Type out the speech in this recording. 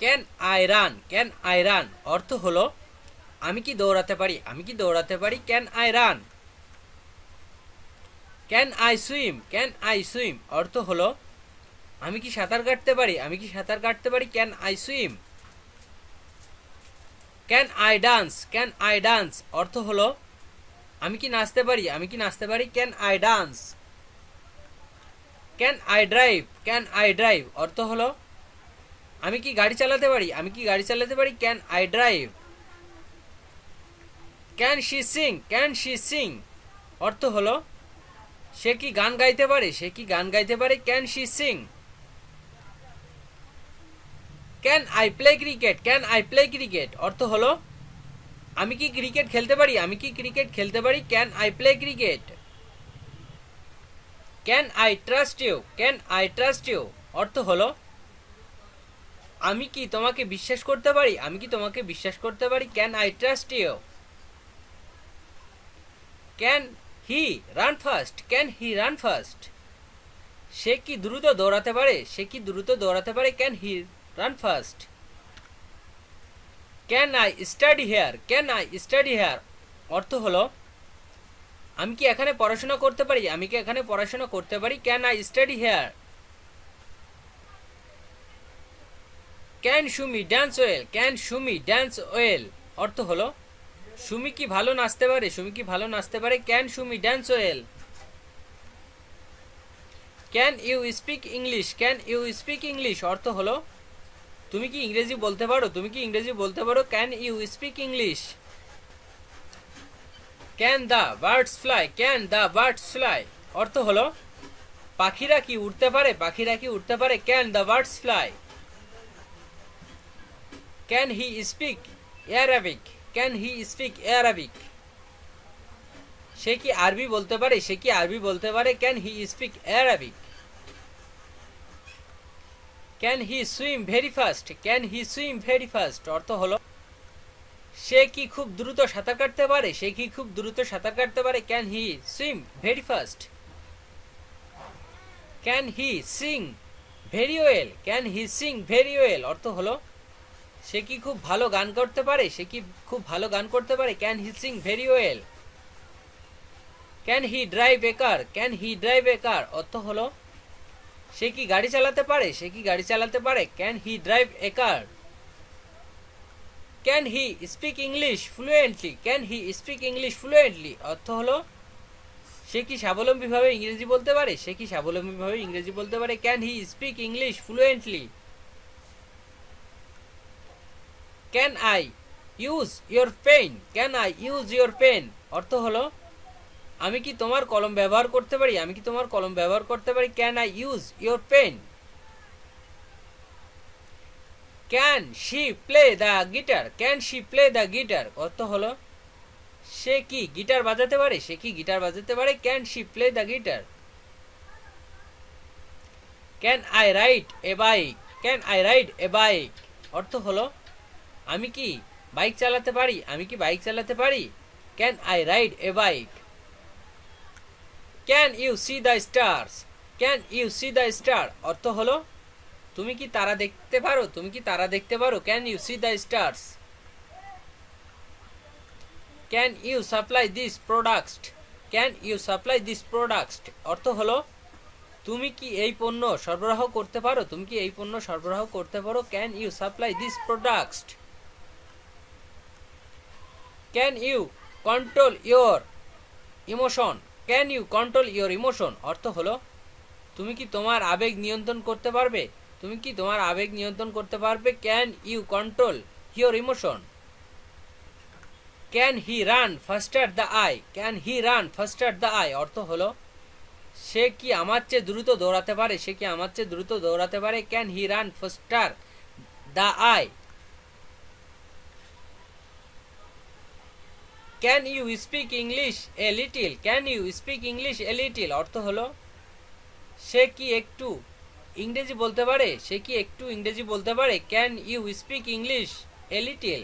Can I run, can I run অর্থ হলো আমি কি দৌড়াতে পারি, আমি কি দৌড়াতে পারি। Can I run. Can I swim, can I swim অর্থ হলো আমি কি সাঁতার কাটতে পারি, আমি কি সাঁতার কাটতে পারি। Can I swim. Can I dance, can I dance অর্থ হলো আমি কি নাচতে পারি, আমি কি নাচতে পারি। Can I dance. Can I drive, can I drive অর্থ হলো আমি কি গাড়ি চালাতে পারি, আমি কি গাড়ি চালাতে পারি। Can I drive. Can she Singh, can she Singh অর্থ হলো সে কি গান গাইতে পারে, সে কি গান গাইতে পারে। Can she Singh. Can I play cricket, can I play cricket অর্থ হলো আমি কি ক্রিকেট খেলতে পারি, আমি কি ক্রিকেট খেলতে পারি। Can I play cricket. Can I trust you, can I trust you অর্থ হলো আমি কি তোমাকে বিশ্বাস করতে পারি, আমি কি তোমাকে বিশ্বাস করতে পারি। Can I trust you. Can he run fast, can he run fast সে কি দ্রুত দৌড়াতে পারে, সে কি দ্রুত দৌড়াতে পারে। Can he run fast. Can I study here, can I study here অর্থ হলো আমি কি এখানে পড়াশোনা করতে পারি, আমি কি এখানে পড়াশোনা করতে পারি। Can I study here. Can Sumi dance well, can Sumi dance well অর্থ হলো সুমি কি ভালো নাচতে পারে, সুমি কি ভালো নাচতে পারে। Can Sumi dance well. Can you speak English, can you speak English অর্থ হলো তুমি কি ইংরেজি বলতে পারো, তুমি কি ইংরেজি বলতে পারো। Can you speak English. Can the birds fly, can the birds fly অর্থ হলো পাখিরা কি উড়তে পারে, পাখিরা কি উড়তে পারে। Can the birds fly. Can he speak Arabic, can he speak Arabic সে কি আরবি বলতে পারে, সে কি আরবি বলতে পারে। Can he speak Arabic. Can he swim very fast, can he swim very fast অর্থ হলো সে কি খুব দ্রুত সাঁতার কাটতে পারে, সে কি খুব দ্রুত সাঁতার কাটতে পারে। Can he swim very fast. Can he sing very well, can he sing very well অর্থ হলো সে কি খুব ভালো গান করতে পারে, সে কি খুব ভালো গান করতে পারে। Can he sing very well. Can he drive a car, can he drive a car অর্থ হলো সে কি গাড়ি চালাতে পারে, সে কি গাড়ি চালাতে পারে। Can he drive a car. Can he speak English fluently, can he speak English fluently অর্থ হলো সে কি স্বাবলম্বীভাবে ইংরেজি বলতে পারে, সে কি স্বাবলম্বীভাবে ইংরেজি বলতে পারে। Can he speak English fluently. Can I use your pen, can I use your pen অর্থ হলো আমি কি তোমার কলম ব্যবহার করতে পারি, আমি কি তোমার কলম ব্যবহার করতে পারি। Can I use your pen. Can she play the guitar, can she play the guitar অর্থ হলো সে কি গিটার বাজাতে পারে, সে কি গিটার বাজাতে পারে। Can she play the guitar. Can I ride a bike, can I ride a bike অর্থ হলো আমি কি বাইক চালাতে পারি, আমি কি বাইক চালাতে পারি। Can I ride a bike. Can you see the stars, can you see the star অর্থ হলো তুমি কি তারা দেখতে পারো, তুমি কি তারা দেখতে পারো। Can you see the stars. Can you supply this products, can you supply this products অর্থ হলো তুমি কি এই পণ্য সরবরাহ করতে পারো, তুমি কি এই পণ্য সরবরাহ করতে পারো। Can you supply this products. Can you control your emotion, can you control your emotion অর্থ হলো তুমি কি তোমার আবেগ নিয়ন্ত্রণ করতে পারবে, তুমি কি তোমার আবেগ নিয়ন্ত্রণ করতে পারবে। Can you control your emotion. Can he run faster the I, can he run faster the I অর্থ হলো সে কি আমার চেয়ে দ্রুত দৌড়াতে পারে, সে কি আমার চেয়ে দ্রুত দৌড়াতে পারে। Can he run faster the I. Can you speak English a little, can you speak English a little অর্থ হলো সে কি একটু ইংরেজি বলতে পারে, সে কি একটু ইংরেজি বলতে পারে। Can you speak English a little.